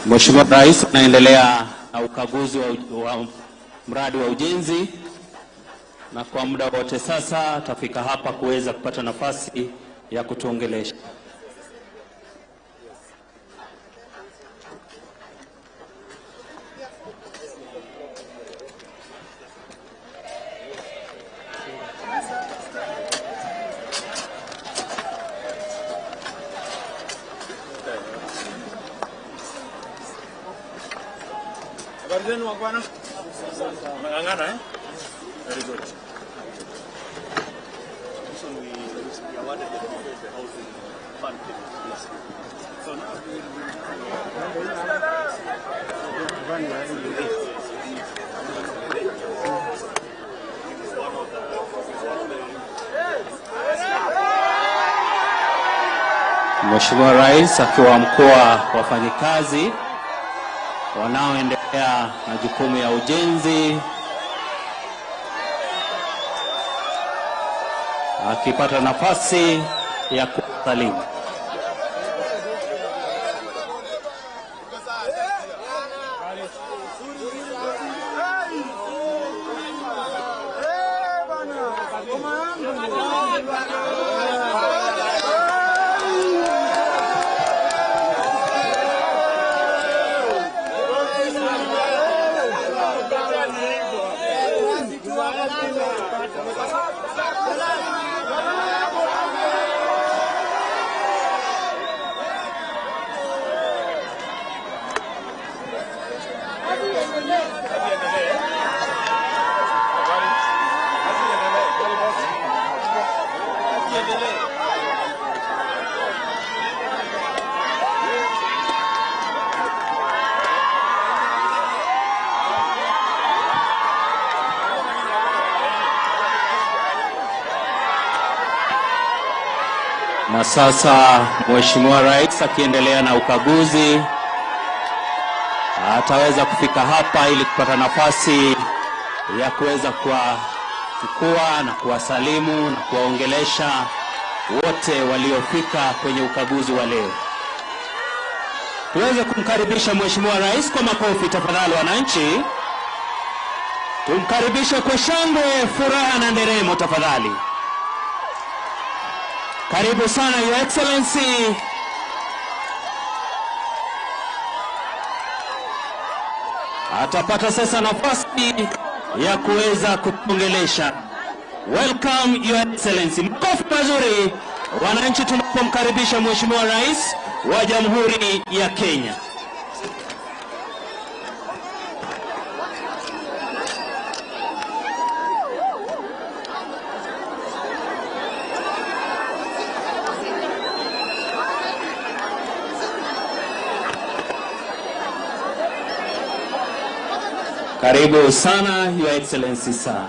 Mheshimiwa Rais anaendelea na ukaguzi wa mradi wa ujenzi, na kwa muda wote sasa tafika hapa kuweza kupata nafasi ya kutuongelesha. Habari zenu bwana? Mangangana Very good. So we awarded the housing fund. Yes. So now we Mheshimiwa Rais akiwa mkuu wa wafanyikazi wanaoendelea na jukumu ya ujenzi akipata nafasi ya kusalimu. Na sasa Mheshimiwa Rais akiendelea na ukaguzi ataweza kufika hapa ili kupata nafasi ya kuweza kuwachukua na kuwasalimu na kuwaongelesha wote waliofika kwenye ukaguzi wa leo. Tuweze kumkaribisha Mheshimiwa Rais kwa makofi tafadhali wananchi. Tumkaribishe kwa shangwe, furaha na nderemo tafadhali. Karibu sana Your Excellency. Atapata sasa nafasi ya kuweza kutuongelesha. Welcome Your Excellency. Makofi mazuri wananchi tunapomkaribisha Mheshimiwa Rais wa Jamhuri ya Kenya. Karibu sana Your Excellency sir.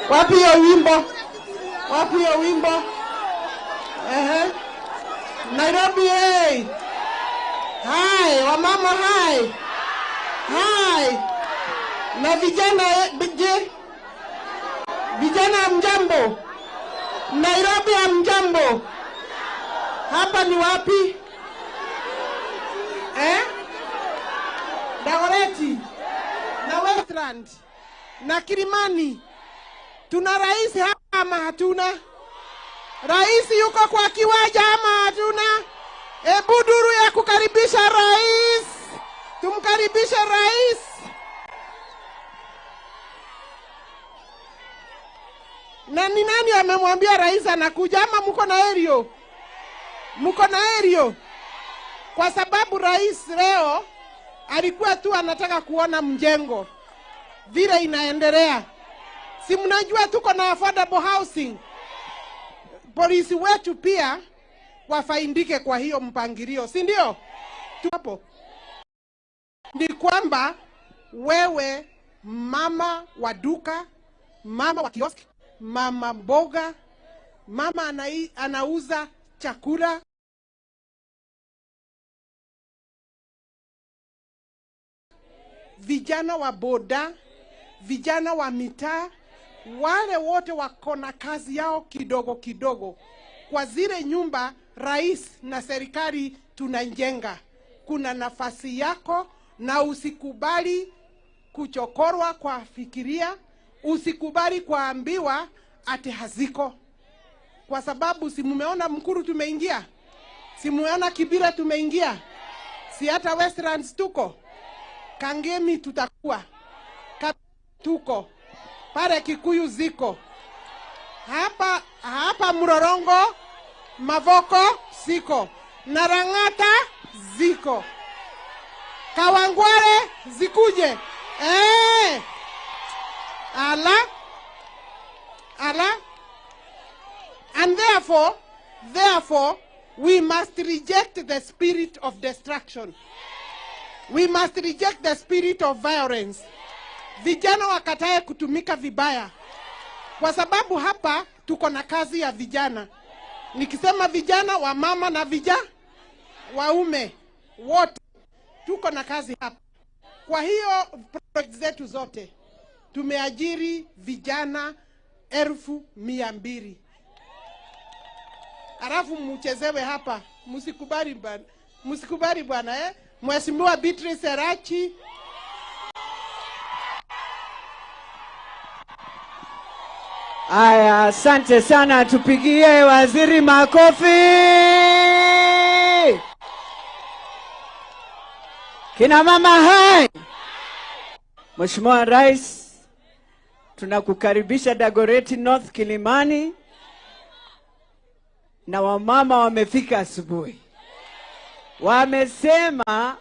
Wapi hiyo wimbo? Wapi hiyo wimbo? Nairobi hey. Hai, wamama hai. Hai. Na vijana je? Vijana mjambo. Nairobi mjambo. Hapa ni wapi? Dagoretti na Westland na Kilimani. Tuna rais hapa ama hatuna? Rais yuko kwa kiwanja ama hatuna? Ebu duru ya kukaribisha rais. Tumkaribishe rais. Na ni nani amemwambia rais anakuja ama mko na aerial? Mko na aerial? Kwa sababu rais leo alikuwa tu anataka kuona mjengo vile inaendelea. Si mnajua tuko na affordable housing. Polisi wetu pia wafaindike kwa hiyo mpangilio, si ndio? Hapo ni kwamba wewe mama wa duka, mama wa kioski, mama mboga, mama anauza chakula, vijana wa boda, vijana wa mitaa, wale wote wako na kazi yao kidogo kidogo kwa zile nyumba rais na serikali tunajenga. Kuna nafasi yako, na usikubali kuchokorwa kwa fikiria, usikubali kuambiwa ati haziko. Kwa sababu si mumeona Mkuru tumeingia, si mumeona Kibira tumeingia, si hata Westlands tuko, Kangemi tutakuwa, tuko pale, Kikuyu ziko hapa Mrorongo, Mavoko ziko, Narangata ziko, Kawangware zikuje. Ala. And therefore, we must reject the spirit of destruction. We must reject the spirit of violence. Vijana wakatae kutumika vibaya. Kwa sababu hapa tuko na kazi ya vijana. Nikisema vijana, wa mama na vijana, waume, wote tuko na kazi hapa. Kwa hiyo project zetu zote tumeajiri vijana 200,000. Alafu mchezewe hapa, msikubali bwana Mheshimiwa Beatrice Serachi. Aya, asante sana, tupigie waziri makofi. Kina mama hai. Mheshimiwa Rais, tunakukaribisha Dagoretti North Kilimani, na wamama wamefika asubuhi. Wamesema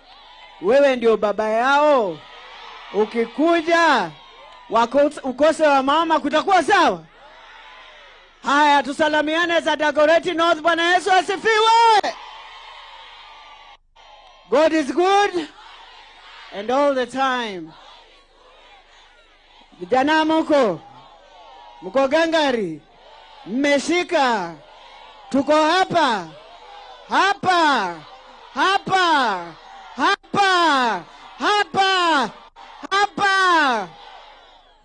wewe ndio baba yao. Ukikuja ukose wa mama kutakuwa sawa. Haya, tusalamiane za Dagoretti North. Bwana Yesu asifiwe. God is good and all the time. Vijana mko gangari, mmeshika, tuko hapa.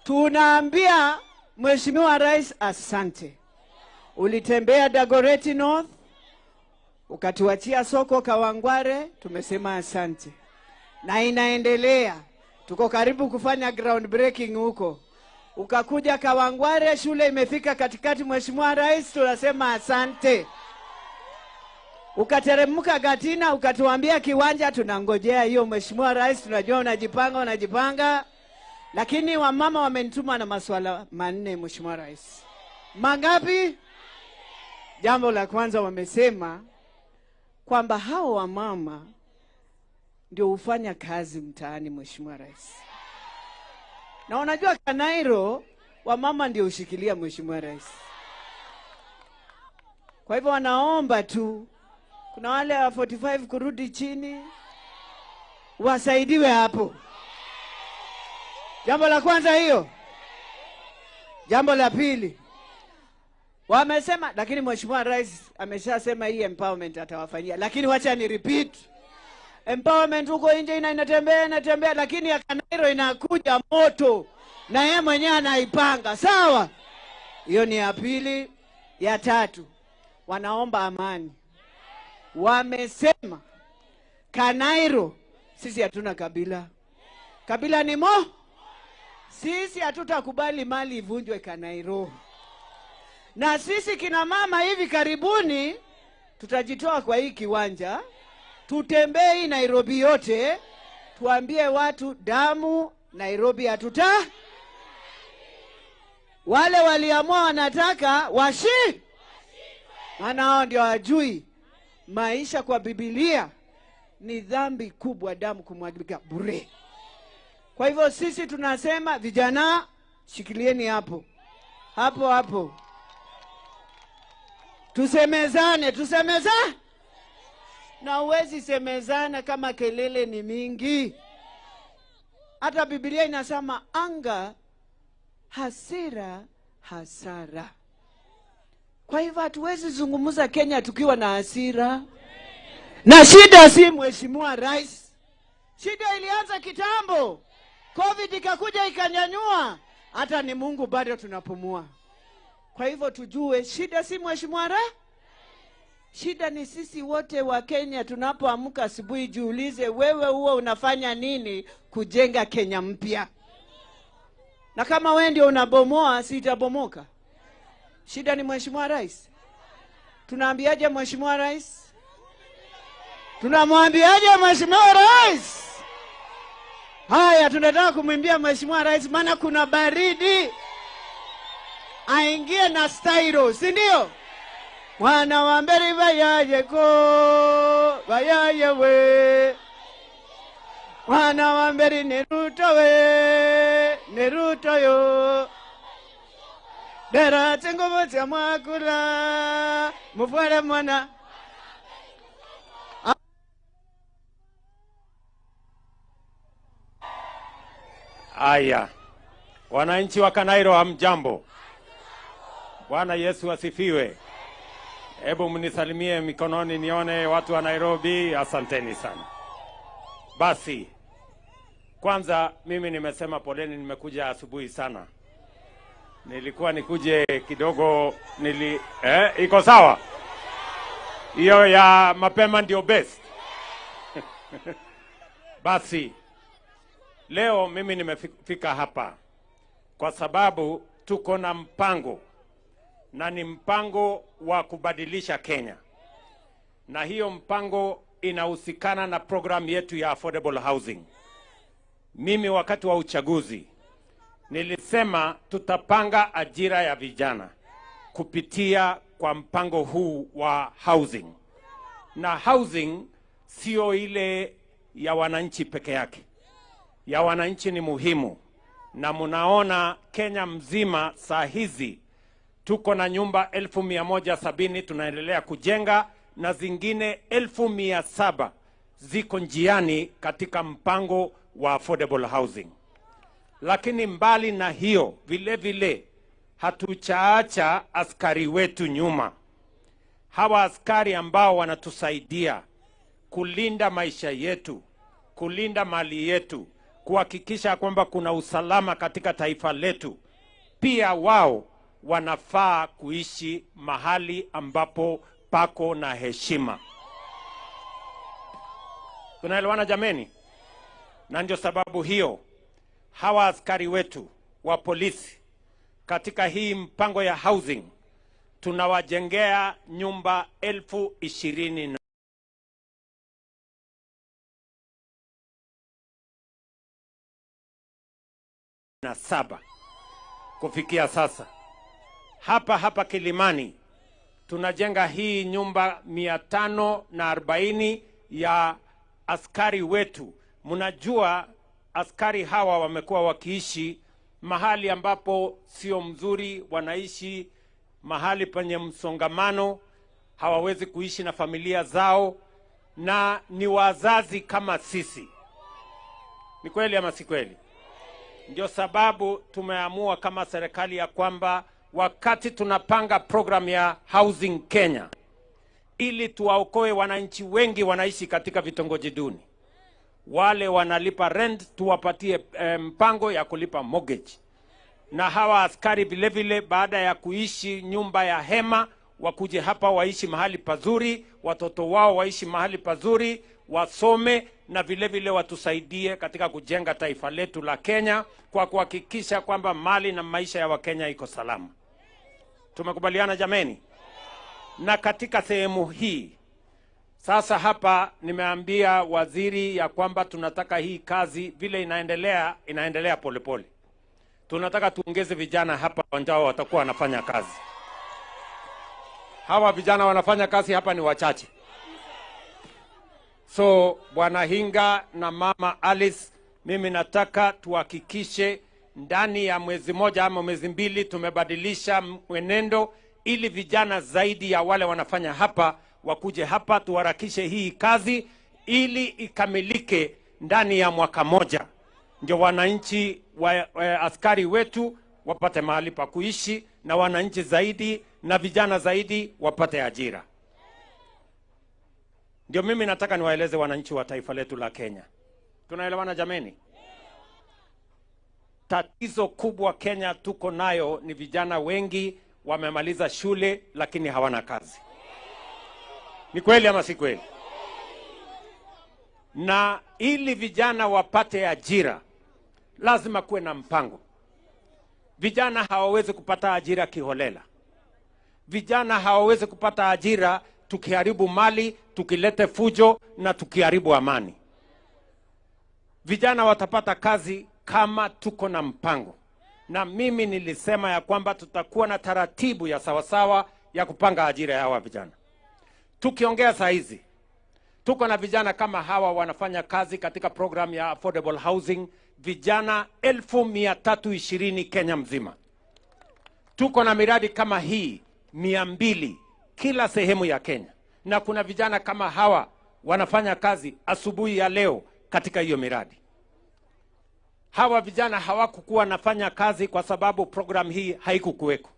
Tunaambia Mheshimiwa Rais asante. Ulitembea Dagoretti North, ukatuachia soko Kawangware, tumesema asante. Na inaendelea. Tuko karibu kufanya ground breaking huko. Ukakuja Kawangware, shule imefika katikati, Mheshimiwa Rais, tunasema asante. Ukateremka Gatina, ukatuambia kiwanja, tunangojea hiyo Mheshimiwa Rais, tunajua unajipanga. Lakini wamama wamenituma na maswala 4 Mheshimiwa Rais. Mangapi? Jambo la kwanza, wamesema kwamba hao wamama ndio hufanya kazi mtaani Mheshimiwa Rais. Na unajua Kanairo wamama ndio hushikilia Mheshimiwa Rais. Kwa hivyo wanaomba tu kuna wale wa 45 kurudi chini wasaidiwe hapo. Jambo la kwanza hiyo. Jambo la pili, wamesema, lakini Mheshimiwa Rais ameshasema hii empowerment atawafanyia. Lakini wacha ni repeat. Empowerment huko nje inatembea, lakini ya Kanairo inakuja moto na yeye mwenyewe anaipanga. Sawa? Hiyo ni ya pili. Ya tatu, wanaomba amani. Wamesema Kanairo, sisi hatuna kabila. Kabila ni sisi hatutakubali mali ivunjwe Kanairo. Na sisi kina mama hivi karibuni tutajitoa kwa hii kiwanja, tutembee Nairobi yote, tuambie watu damu Nairobi hatuta. Wale waliamua wanataka maana hao ndio wajui maisha. Kwa Biblia ni dhambi kubwa damu kumwagika bure. Kwa hivyo sisi tunasema vijana, shikilieni hapo. Tusemezane. Na uwezi semezana kama kelele ni mingi. Hata Biblia inasema anga, hasira, hasara. Kwa hivyo hatuwezi zungumza Kenya tukiwa na hasira. Na shida si Mheshimiwa Rais. Shida ilianza kitambo. COVID ikakuja ikanyanyua. hata ni Mungu bado tunapumua. Kwa hivyo tujue shida si mheshimiwa rais. Shida ni sisi wote wa Kenya. Tunapoamka asubuhi, jiulize wewe huwa unafanya nini kujenga Kenya mpya? Na kama wewe ndio unabomoa, si itabomoka? Shida ni mheshimiwa rais. Tunaambiaje mheshimiwa rais? Tunamwambiaje mheshimiwa rais? Haya, tunataka kumwimbia mheshimiwa rais, maana kuna baridi. Aingie na styro, si ndio? Wana wa mbere bayaye ko, bayaye we. Wana wa mbere neruto we, neruto yo. Dera tengo bote mwakula, mufware mwana. Aya, wananchi wa Kanairo hamjambo. Bwana Yesu asifiwe. Hebu mnisalimie mikononi nione watu wa Nairobi. Asanteni sana. Basi, kwanza mimi nimesema poleni, nimekuja asubuhi sana. Nilikuwa nikuje kidogo iko sawa? Hiyo ya mapema ndio best. Basi, leo mimi nimefika hapa kwa sababu tuko na mpango, na ni mpango wa kubadilisha Kenya. Na hiyo mpango inahusikana na program yetu ya affordable housing. Mimi wakati wa uchaguzi nilisema tutapanga ajira ya vijana kupitia kwa mpango huu wa housing. Na housing sio ile ya wananchi peke yake. Ya wananchi ni muhimu, na munaona Kenya mzima saa hizi tuko na nyumba 1170 tunaendelea kujenga, na zingine 1700 ziko njiani katika mpango wa affordable housing. Lakini mbali na hiyo, vile vile hatuchaacha askari wetu nyuma. Hawa askari ambao wanatusaidia kulinda maisha yetu, kulinda mali yetu, kuhakikisha kwamba kuna usalama katika taifa letu, pia wao wanafaa kuishi mahali ambapo pako na heshima. Tunaelewana jameni? Na ndio sababu hiyo hawa askari wetu wa polisi katika hii mpango ya housing tunawajengea nyumba 20,000 na 7 kufikia sasa. Hapa Kilimani tunajenga hii nyumba 540 ya askari wetu. Mnajua askari hawa wamekuwa wakiishi mahali ambapo sio mzuri, wanaishi mahali penye msongamano, hawawezi kuishi na familia zao, na ni wazazi kama sisi. Ni kweli ama si kweli? Ndio sababu tumeamua kama serikali ya kwamba wakati tunapanga program ya Housing Kenya, ili tuwaokoe wananchi wengi wanaishi katika vitongoji duni, wale wanalipa rent tuwapatie mpango ya kulipa mortgage. Na hawa askari vile vile baada ya kuishi nyumba ya hema, wakuje hapa waishi mahali pazuri, watoto wao waishi mahali pazuri, wasome, na vile vile watusaidie katika kujenga taifa letu la Kenya kwa kuhakikisha kwamba mali na maisha ya Wakenya iko salama. Tumekubaliana jameni? Na katika sehemu hii sasa hapa nimeambia waziri ya kwamba tunataka hii kazi vile inaendelea polepole. Tunataka tuongeze vijana hapa ambao watakuwa wanafanya kazi. Hawa vijana wanafanya kazi hapa ni wachache. So Bwana Hinga na Mama Alice, mimi nataka tuhakikishe ndani ya mwezi moja ama mwezi mbili tumebadilisha mwenendo, ili vijana zaidi ya wale wanafanya hapa wakuje hapa, tuharakishe hii kazi ili ikamilike ndani ya mwaka moja. Ndio wananchi askari wetu wapate mahali pa kuishi, na wananchi zaidi na vijana zaidi wapate ajira. Ndio mimi nataka niwaeleze wananchi wa taifa letu la Kenya. Tunaelewana jameni? tatizo kubwa Kenya tuko nayo ni vijana wengi wamemaliza shule lakini hawana kazi. Ni kweli ama si kweli? Na ili vijana wapate ajira, lazima kuwe na mpango. Vijana hawawezi kupata ajira kiholela. Vijana hawawezi kupata ajira tukiharibu mali, tukilete fujo na tukiharibu amani. Vijana watapata kazi kama tuko na mpango. Na mimi nilisema ya kwamba tutakuwa na taratibu ya sawasawa ya kupanga ajira ya hawa vijana. Tukiongea saa hizi, tuko na vijana kama hawa wanafanya kazi katika program ya affordable housing, vijana 1320 Kenya mzima. Tuko na miradi kama hii 200 kila sehemu ya Kenya. Na kuna vijana kama hawa wanafanya kazi asubuhi ya leo katika hiyo miradi. Hawa vijana hawakukuwa nafanya kazi kwa sababu program hii haikukuweko.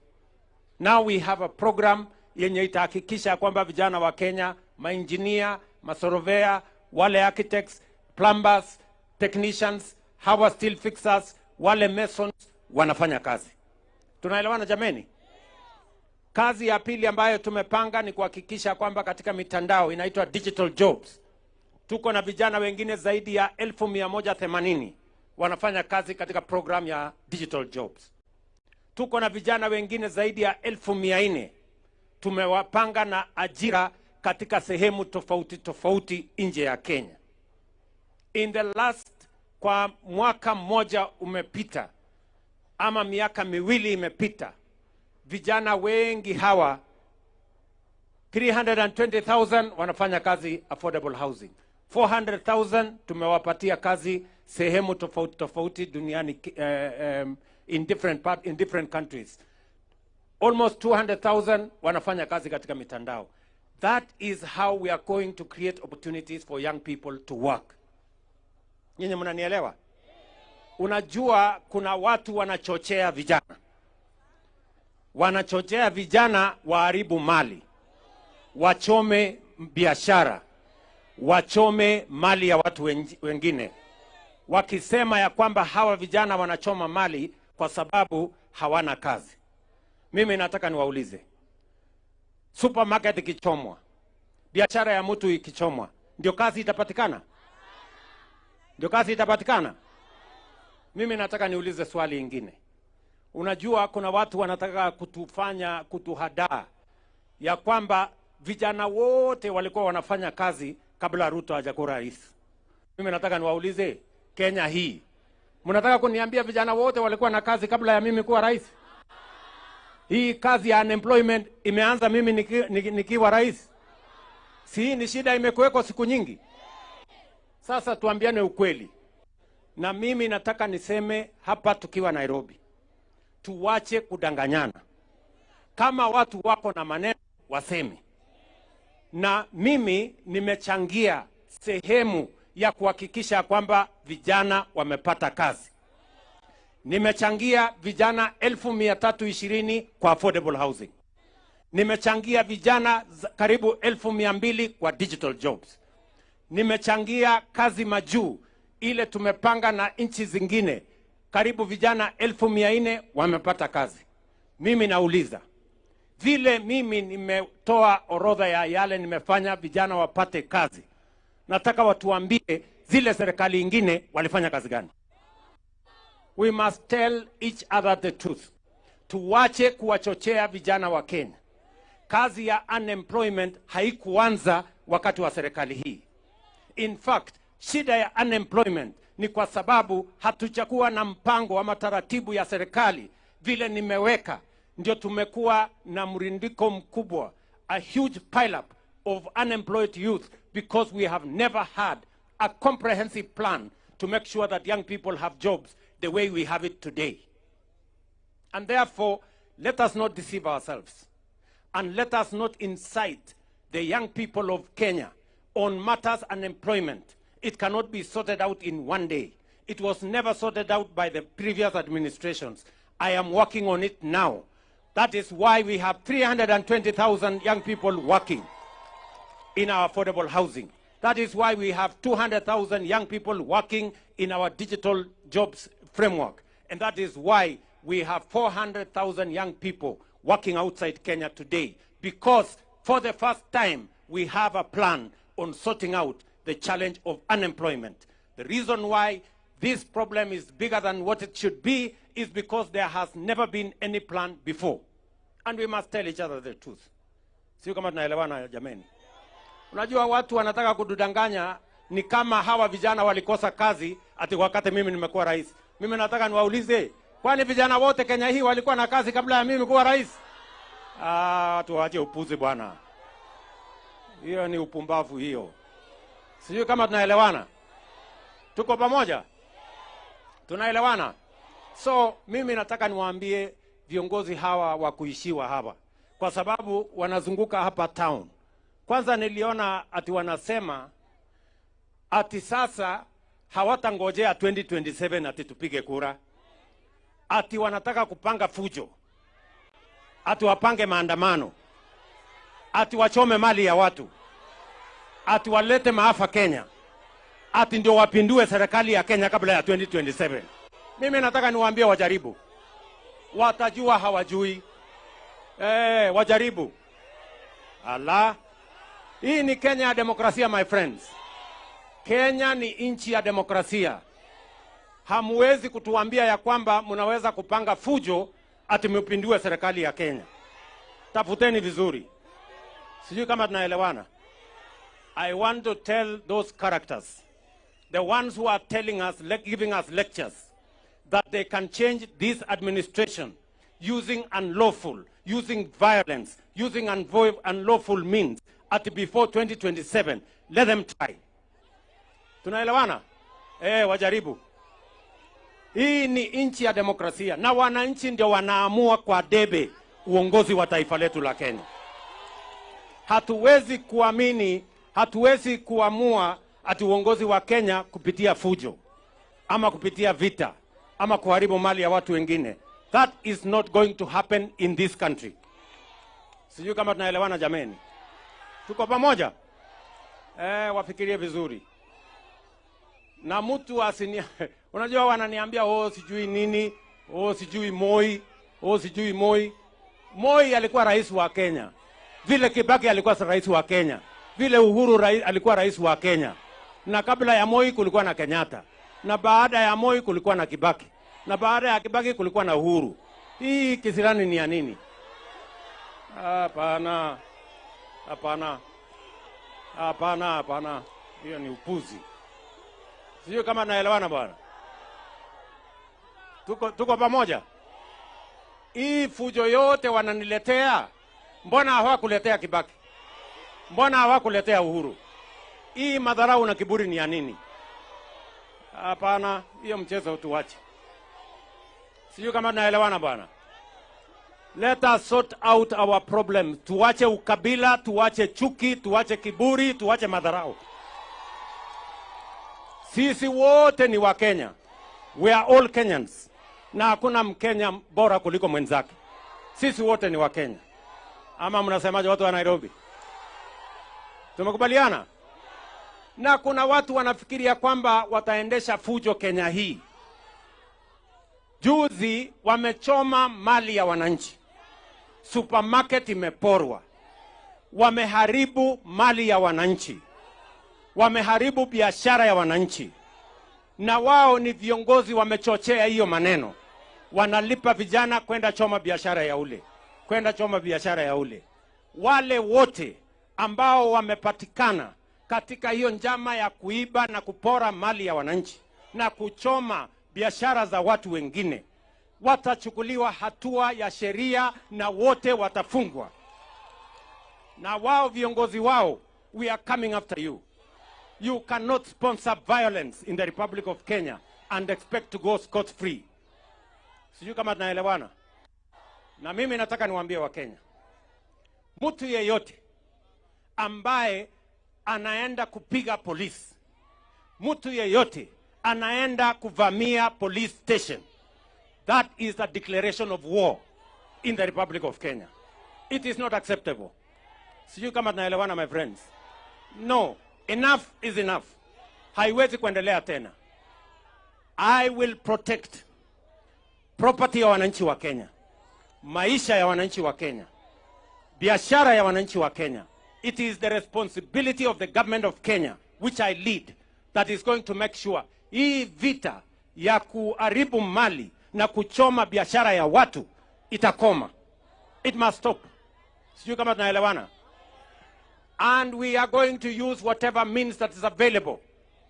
Now we have a program yenye itahakikisha kwamba vijana wa Kenya, maengineer, masorovea, wale architects, plumbers, technicians, hawa steel fixers, wale masons wanafanya kazi. Tunaelewana jameni? Kazi ya pili ambayo tumepanga ni kuhakikisha kwamba katika mitandao inaitwa digital jobs. Tuko na vijana wengine zaidi ya 1180 wanafanya kazi katika program ya digital jobs. Tuko na vijana wengine zaidi ya 1400 tumewapanga na ajira katika sehemu tofauti tofauti nje ya Kenya. In the last, kwa mwaka mmoja umepita ama miaka miwili imepita, vijana wengi hawa 320,000 wanafanya kazi affordable housing. 400,000 tumewapatia kazi sehemu tofauti tofauti duniani, in different countries. Almost 200,000 wanafanya kazi katika mitandao. That is how we are going to create opportunities for young people to work. Nyinyi mnanielewa? Unajua kuna watu wanachochea vijana. Wanachochea vijana waharibu mali, wachome biashara, wachome mali ya watu wengine, wakisema ya kwamba hawa vijana wanachoma mali kwa sababu hawana kazi. Mimi nataka niwaulize, supermarket ikichomwa, biashara ya mtu ikichomwa, ndio kazi itapatikana? Ndio kazi itapatikana? Mimi nataka niulize swali ingine. Unajua kuna watu wanataka kutuhadaa ya kwamba vijana wote walikuwa wanafanya kazi kabla Ruto hajakuwa rais. Mimi nataka niwaulize, Kenya hii, mnataka kuniambia vijana wote walikuwa na kazi kabla ya mimi kuwa rais? Hii kazi ya unemployment imeanza mimi nikiwa rais? Si hii ni shida imekuweko siku nyingi? Sasa tuambiane ukweli. Na mimi nataka niseme hapa tukiwa Nairobi, tuwache kudanganyana. Kama watu wako na maneno waseme. Na mimi nimechangia sehemu ya kuhakikisha kwamba vijana wamepata kazi. Nimechangia vijana 1320 kwa affordable housing. Nimechangia vijana karibu 1200 kwa digital jobs. Nimechangia kazi majuu ile tumepanga na nchi zingine, karibu vijana 1400 wamepata kazi. Mimi nauliza, vile mimi nimetoa orodha ya yale nimefanya vijana wapate kazi, nataka watuambie zile serikali ingine walifanya kazi gani? We must tell each other the truth. Tuwache kuwachochea vijana wa Kenya. Kazi ya unemployment haikuanza wakati wa serikali hii. In fact, shida ya unemployment ni kwa sababu hatujakuwa na mpango wa taratibu ya serikali vile nimeweka. Ndio tumekuwa na mrindiko mkubwa, a huge pileup of unemployed youth, because we have never had a comprehensive plan to make sure that young people have jobs the way we have it today. And therefore, let us not deceive ourselves, and let us not incite the young people of Kenya on matters unemployment. It cannot be sorted out in one day. It was never sorted out by the previous administrations. I am working on it now. That is why we have 320,000 young people working in our affordable housing. That is why we have 200,000 young people working in our digital jobs framework. And that is why we have 400,000 young people working outside Kenya today, because for the first time we have a plan on sorting out the challenge of unemployment. The reason why this problem is bigger than what it should be is because there has never been any plan before. And we must tell each other the truth. Sio kama tunaelewana jameni. Unajua watu wanataka kududanganya ni kama hawa vijana walikosa kazi ati wakati mimi nimekuwa rais. Mimi nataka niwaulize, kwani vijana wote Kenya hii walikuwa na kazi kabla ya mimi kuwa rais? Tuache upuzi bwana. Hiyo ni upumbavu hiyo. Sio kama tunaelewana. Tuko pamoja? Tunaelewana? So mimi nataka niwaambie viongozi hawa wa kuishiwa hapa, kwa sababu wanazunguka hapa town. Kwanza niliona ati wanasema ati sasa hawatangojea 2027 ati tupige kura. Ati wanataka kupanga fujo. Ati wapange maandamano. Ati wachome mali ya watu. Ati walete maafa Kenya. Ati ndio wapindue serikali ya Kenya kabla ya 2027. Mimi nataka niwaambie wajaribu. Watajua hawajui. Wajaribu. Allah. Hii ni Kenya ya demokrasia, my friends. Kenya ni nchi ya demokrasia. Hamwezi kutuambia ya kwamba mnaweza kupanga fujo ati mpindue serikali ya Kenya. Tafuteni vizuri. Sijui kama tunaelewana. I want to tell those characters, the ones who are telling us, giving us lectures, that they can change this administration using unlawful, using violence, using unlawful means at before 2027. Let them try. Tunaelewana? Wajaribu. Hii ni nchi ya demokrasia na wananchi ndio wanaamua kwa debe uongozi wa taifa letu la Kenya. Hatuwezi kuamua ati uongozi wa Kenya kupitia fujo ama kupitia vita ama kuharibu mali ya watu wengine. That is not going to happen in this country. Sijui kama tunaelewana jameni. Tuko pamoja? Wafikirie vizuri. Na mtu asinia unajua wananiambia sijui nini, sijui Moi. Moi alikuwa rais wa Kenya. Vile Kibaki alikuwa rais wa Kenya. Vile Uhuru alikuwa rais wa Kenya. Na kabla ya Moi kulikuwa na Kenyatta. Na baada ya Moi kulikuwa na Kibaki. Na baada ya Kibaki kulikuwa na Uhuru. Hii kisirani ni ya nini? Hapana. Hiyo ni upuzi. Sio kama naelewana bwana. Tuko pamoja. Hii fujo yote wananiletea. Mbona hawakuletea Kibaki? Mbona hawakuletea Uhuru? Hii madharau na kiburi ni ya nini? Hapana, hiyo mchezo tuache. Sio kama naelewana bwana. Let us sort out our problem. Tuache ukabila, tuache chuki, tuache kiburi, tuache madharau. Sisi wote ni wa Kenya. We are all Kenyans. Na hakuna Mkenya bora kuliko mwenzake. Sisi wote ni wa Kenya. Ama mnasemaje watu wa Nairobi? Tumekubaliana? Na kuna watu wanafikiria kwamba wataendesha fujo Kenya hii. Juzi wamechoma mali ya wananchi. Supermarket imeporwa. Wameharibu mali ya wananchi. Wameharibu biashara ya wananchi. Na wao ni viongozi wamechochea hiyo maneno. Wanalipa vijana kwenda choma biashara ya ule. Kwenda choma biashara ya ule. Wale wote ambao wamepatikana katika hiyo njama ya kuiba na kupora mali ya wananchi na kuchoma biashara za watu wengine watachukuliwa hatua ya sheria na wote watafungwa. Na wao viongozi wao, we are coming after you. You cannot sponsor violence in the Republic of Kenya and expect to go scot-free. Sijui kama tunaelewana. Na mimi nataka niwaambie wa Kenya, mtu yeyote ambaye anaenda kupiga polisi, mtu yeyote anaenda kuvamia police station, that is a declaration of war in the Republic of Kenya. It is not acceptable. Sijui kama tunaelewana my friends. No, enough is enough. Haiwezi kuendelea tena. I will protect property ya wananchi wa Kenya, maisha ya wananchi wa Kenya, biashara ya wananchi wa Kenya. It is the responsibility of the government of Kenya, which I lead, that is going to make sure hii vita ya kuharibu mali na kuchoma biashara ya watu itakoma. It must stop. Sijui kama tunaelewana. And we are going to use whatever means that is available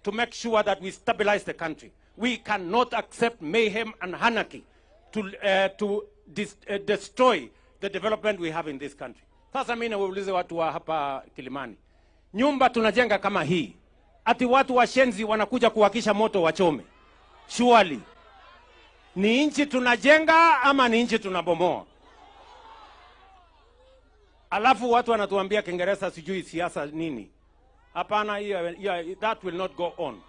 to make sure that we stabilize the country. We cannot accept mayhem and anarchy to destroy the development we have in this country. Sasa mimi naulize watu wa hapa Kilimani. Nyumba tunajenga kama hii. Ati watu washenzi wanakuja kuwakisha moto wachome. Surely. Ni nchi tunajenga ama ni nchi tunabomoa? Alafu watu wanatuambia Kiingereza sijui siasa nini. Hapana, that will not go on.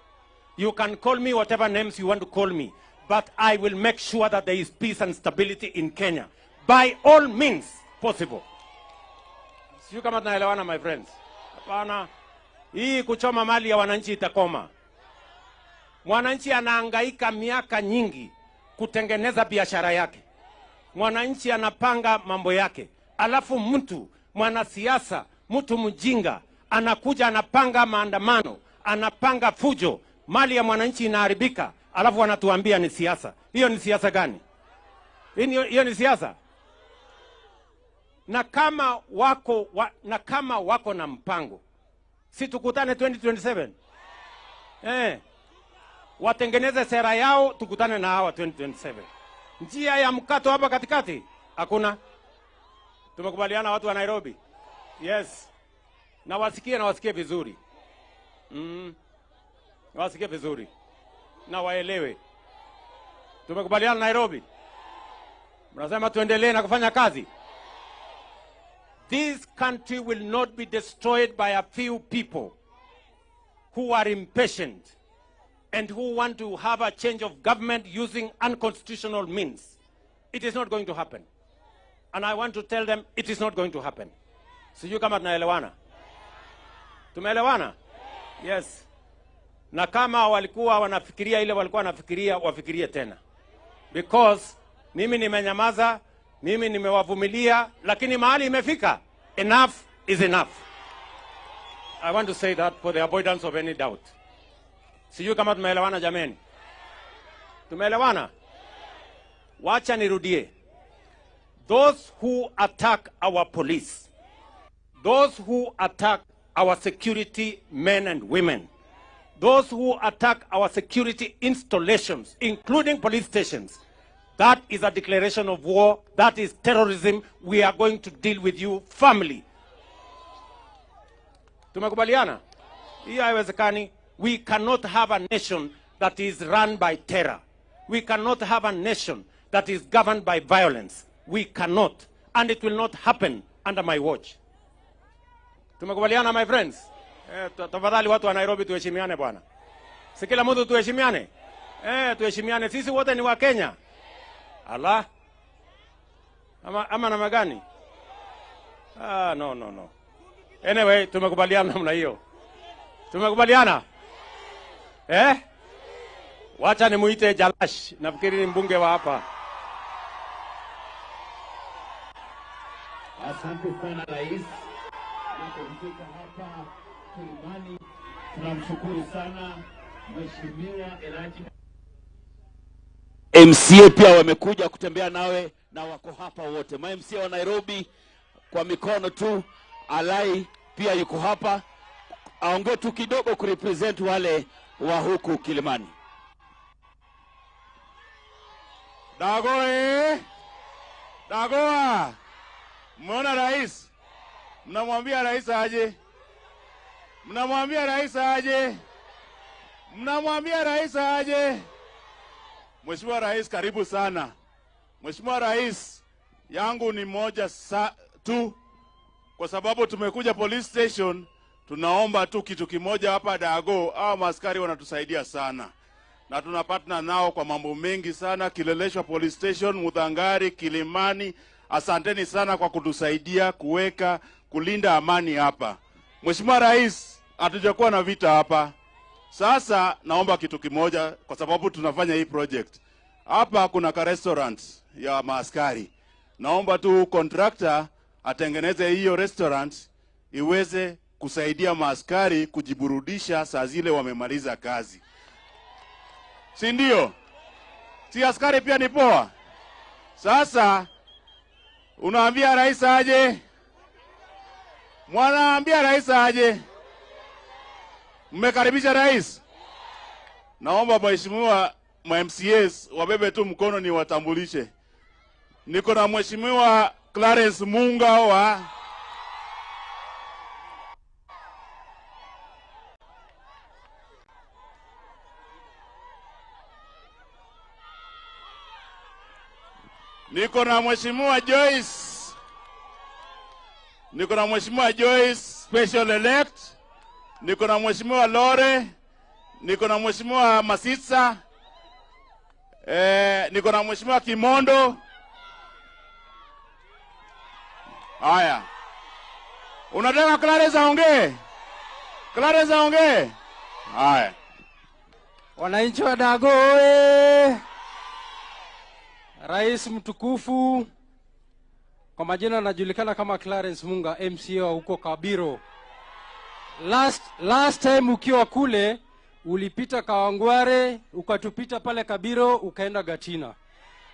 You can call me whatever names you want to call me, but I will make sure that there is peace and stability in Kenya by all means possible. Sijui kama tunaelewana my friends. Hapana, hii kuchoma mali ya wananchi itakoma. Mwananchi anahangaika miaka nyingi kutengeneza biashara yake. Mwananchi anapanga mambo yake. Alafu mtu mwanasiasa, mtu mjinga anakuja anapanga maandamano, anapanga fujo, mali ya mwananchi inaharibika, alafu anatuambia ni siasa. Hiyo ni siasa gani? Hiyo ni siasa? Na kama wako na mpango, si tukutane 2027? Watengeneze sera yao, tukutane na hawa 2027. Njia ya mkato hapa katikati hakuna. Tumekubaliana watu wa Nairobi? Yes. Na wasikie vizuri. Wasikie vizuri. Na waelewe. Tumekubaliana Nairobi? Mnasema tuendelee na kufanya kazi? This country will not be destroyed by a few people who are impatient and who want to have a change of government using unconstitutional means. It is not going to happen. And I want to tell them it is not going to happen. Sijui kama tunaelewana? Tumeelewana? Yes. Na kama walikuwa wanafikiria ile walikuwa wanafikiria, wafikirie tena. Because mimi nimenyamaza, mimi nimewavumilia, lakini mahali imefika. Enough is enough. I want to say that for the avoidance of any doubt. Sijui kama tumeelewana jameni? Tumeelewana? Wacha nirudie. Those who attack our police, those who attack our security men and women, those who attack our security installations, including police stations, that is a declaration of war. That is terrorism. We are going to deal with you firmly. Tumekubaliana? Hii haiwezekani. We cannot have a nation that is run by terror. We cannot have a nation that is governed by violence. We cannot, and it will not happen under my watch. Tumekubaliana my friends? Tafadhali watu wa Nairobi tuheshimiane bwana. Si kila mtu tuheshimiane? Tuheshimiane. Sisi wote ni wa Kenya. Allah. Ama namna gani? No. Anyway, tumekubaliana namna hiyo. Tumekubaliana? Wacha nimuite Jalash. Nafikiri ni mbunge wa hapa. Asante sana rais. Tunapofika hapa Kilimani, tunamshukuru sana Mheshimiwa Elijah. MCA pia wamekuja kutembea nawe na wako hapa wote. MCA wa Nairobi kwa mikono tu. Alai pia yuko hapa. Aongee tu kidogo kurepresent wale wa huku Kilimani. Dagoa. Mwana rais. Mnamwambia rais aje. Mnamwambia rais aje. Mnamwambia rais aje. Mheshimiwa Rais, karibu sana. Mheshimiwa Rais, yangu ni moja tu, kwa sababu tumekuja police station, tunaomba tu kitu kimoja hapa Dago. Hao maaskari wanatusaidia sana, na tunapatana nao kwa mambo mengi sana. Kileleshwa police station, Mudhangari, Kilimani, asanteni sana kwa kutusaidia kulinda amani hapa. Mheshimiwa Rais, hatujakuwa na vita hapa. Sasa naomba kitu kimoja, kwa sababu tunafanya hii project. hapa kuna ka restaurant ya maaskari. Naomba tu contractor atengeneze hiyo restaurant iweze kusaidia maaskari kujiburudisha saa zile wamemaliza kazi. Si ndio? Si askari pia ni poa? Sasa unaambia rais aje? Mwanaambia rais aje? Mmekaribisha rais? Naomba mheshimiwa MCAs wabebe tu mkono ni watambulishe. Niko na mheshimiwa Clarence Munga wa Niko na mheshimiwa Joyce special elect. Niko na mheshimiwa Lore. Niko na mheshimiwa Masitsa. Niko na mheshimiwa Kimondo. Haya. Unataka Clarence aongee? Clarence aongee? Haya. Wananchi wa Dagoe, Rais mtukufu, kwa majina anajulikana kama Clarence Munga, MCA huko Kabiro. Last time ukiwa kule ulipita Kawangware, ukatupita pale Kabiro, ukaenda Gatina.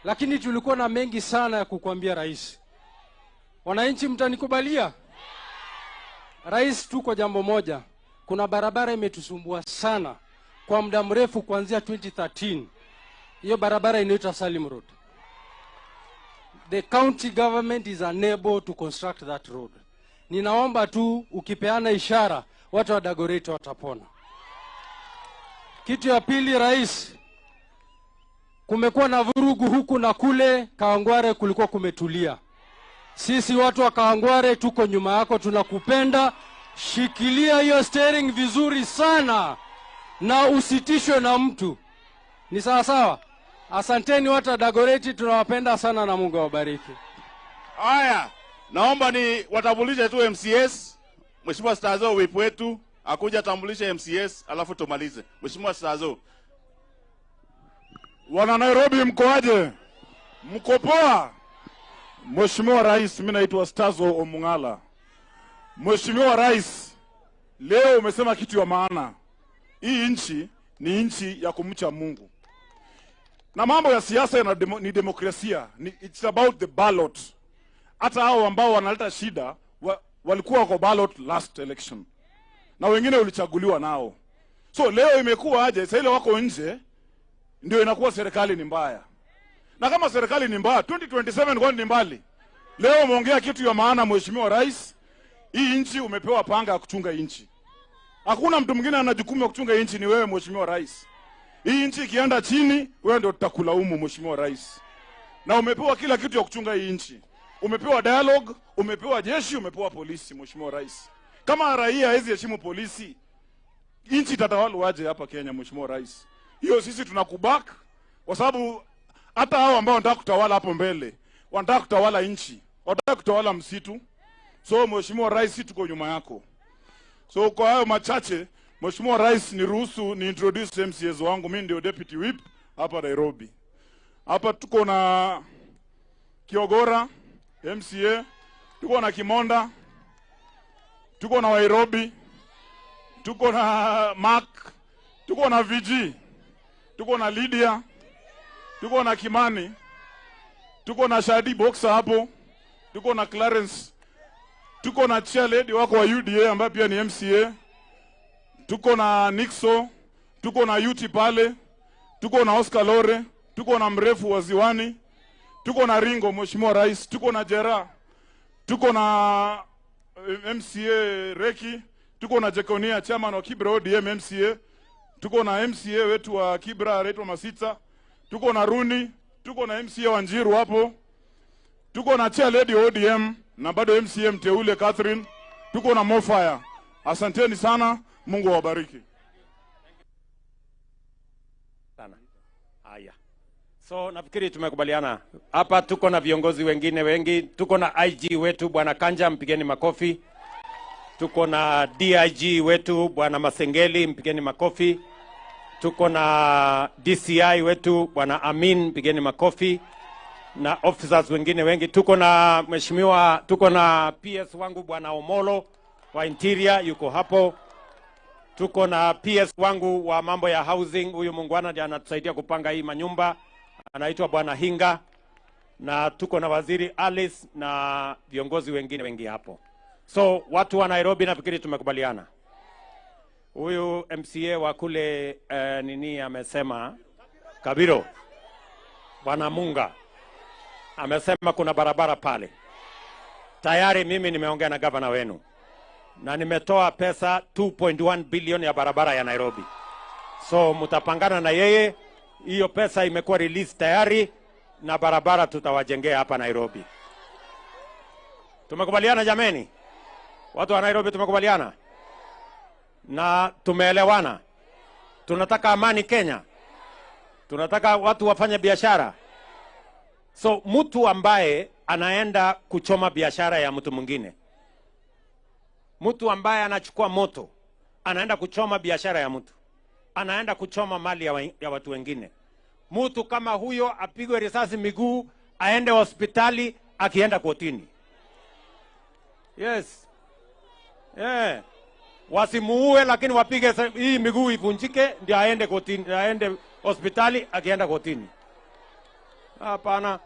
Lakini tulikuwa na mengi sana ya kukuambia rais. Wananchi mtanikubalia? Rais, tuko jambo moja. Kuna barabara imetusumbua sana kwa muda mrefu kuanzia 2013. Hiyo barabara inaitwa Salim Road. The county government is unable to construct that road. Ninaomba tu ukipeana ishara watu wa Dagoretti watapona. Kitu ya pili, rais, kumekuwa na vurugu huku na kule. Kawangware kulikuwa kumetulia. Sisi watu wa Kawangware tuko nyuma yako, tunakupenda. Shikilia hiyo steering vizuri sana na usitishwe na mtu. Ni sawa sawa? Asanteni watu wa Dagoretti, tunawapenda sana na Mungu awabariki. Haya, naomba ni watambulishe tu MCS. Mheshimiwa Stazo whip wetu akuja tambulishe MCS alafu tumalize. Mheshimiwa Stazo. Wana Nairobi mkoaje? Mko poa? Mheshimiwa Rais, mimi naitwa Stazo Omungala. Mheshimiwa Rais, leo umesema kitu ya maana. Hii nchi ni nchi ya kumcha Mungu. Na mambo ya siasa ni demokrasia. It's about the ballot. Hata hao ambao wanaleta shida walikuwa kwa ballot last election. Na wengine ulichaguliwa nao. So leo imekuwa aje? Sasa ile wako nje ndio inakuwa serikali ni mbaya. Na kama serikali ni mbaya, 2027 kwani ni mbali? Leo umeongea kitu ya maana Mheshimiwa Rais. Hii nchi umepewa panga ya kuchunga nchi. Hakuna mtu mwingine ana jukumu ya kuchunga nchi, ni wewe Mheshimiwa Rais. Hii nchi ikienda chini, wewe ndio tutakulaumu Mheshimiwa Rais. Na umepewa kila kitu ya kuchunga hii nchi. Umepewa dialogue, umepewa jeshi, umepewa polisi Mheshimiwa Rais. Kama raia hawezi heshimu polisi, nchi itatawalwa aje hapa Kenya Mheshimiwa Rais? Hiyo sisi tunakubaka kwa sababu hata hao ambao wanataka kutawala hapo mbele, wanataka kutawala nchi, wanataka kutawala msitu. So Mheshimiwa Rais, tuko nyuma yako. So kwa hayo machache, Mheshimiwa Rais, niruhusu ni introduce MCAs wangu. Mimi ndio deputy whip hapa Nairobi. Hapa tuko na Kiogora MCA, tuko na Kimonda, tuko na Nairobi, tuko na Mark, tuko na VG, tuko na Lydia, tuko na Kimani, tuko na Shadi Boxer hapo, tuko na Clarence, tuko na chairlady wako wa UDA ambaye pia ni MCA, tuko na Nixo, tuko na Yuti pale, tuko na Oscar Lore, tuko na mrefu wa Ziwani, tuko na Ringo Mheshimiwa Rais, tuko na Jera, tuko na MCA Reki, tuko na Jekonia chairman wa Kibra ODM MCA, tuko na MCA wetu wa Kibra anaitwa Masitsa, tuko na Runi, tuko na MCA wa Njiru hapo, tuko na chair lady ODM na bado MCA mteule Catherine, tuko na Mofire. Asanteni sana, Mungu awabariki. Sana. Haya. So nafikiri tumekubaliana. Hapa tuko na viongozi wengine wengi. Tuko na IG wetu Bwana Kanja, mpigeni makofi. Tuko na DIG wetu Bwana Masengeli, mpigeni makofi. tuko na DCI wetu bwana Amin, pigeni makofi, na officers wengine wengi. Tuko na mheshimiwa, tuko na PS wangu bwana Omolo wa Interior yuko hapo. Tuko na PS wangu wa mambo ya housing, huyu mungwana ndiye anatusaidia kupanga hii manyumba, anaitwa bwana Hinga, na tuko na waziri Alice na viongozi wengine wengi hapo. So watu wa Nairobi nafikiri tumekubaliana. Huyu MCA wa kule nini amesema, Kabiro, bwana Munga amesema kuna barabara pale. Tayari mimi nimeongea na gavana wenu na nimetoa pesa 2.1 billion ya barabara ya Nairobi. So mutapangana na yeye, hiyo pesa imekuwa release tayari na barabara tutawajengea hapa Nairobi. Tumekubaliana jameni? Watu wa Nairobi tumekubaliana? Na tumeelewana? Tunataka amani Kenya. Tunataka watu wafanye biashara. So mtu ambaye anaenda kuchoma biashara ya mtu mwingine, mtu ambaye anachukua moto anaenda kuchoma biashara ya mtu, anaenda kuchoma mali ya watu wengine, mtu kama huyo apigwe risasi miguu, aende hospitali, akienda kotini. Yes. Yeah. Wasimuue lakini wapige hii miguu ivunjike ndio aende kotini, aende hospitali, akienda kotini. Hapana.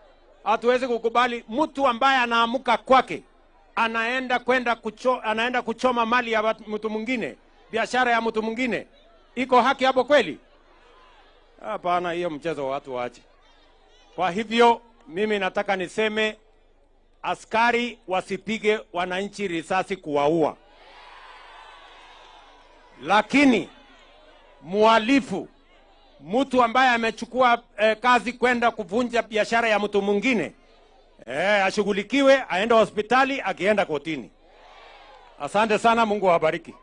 Hatuwezi kukubali mtu ambaye anaamuka kwake anaenda kuchoma mali ya mtu mwingine, biashara ya mtu mwingine. Iko haki hapo kweli? Hapana, hiyo mchezo watu waache. Kwa hivyo mimi nataka niseme askari wasipige wananchi risasi kuwaua. Lakini muhalifu, mtu ambaye amechukua kazi kwenda kuvunja biashara ya mtu mwingine, ashughulikiwe, aende hospitali, akienda kotini. Asante sana, Mungu awabariki.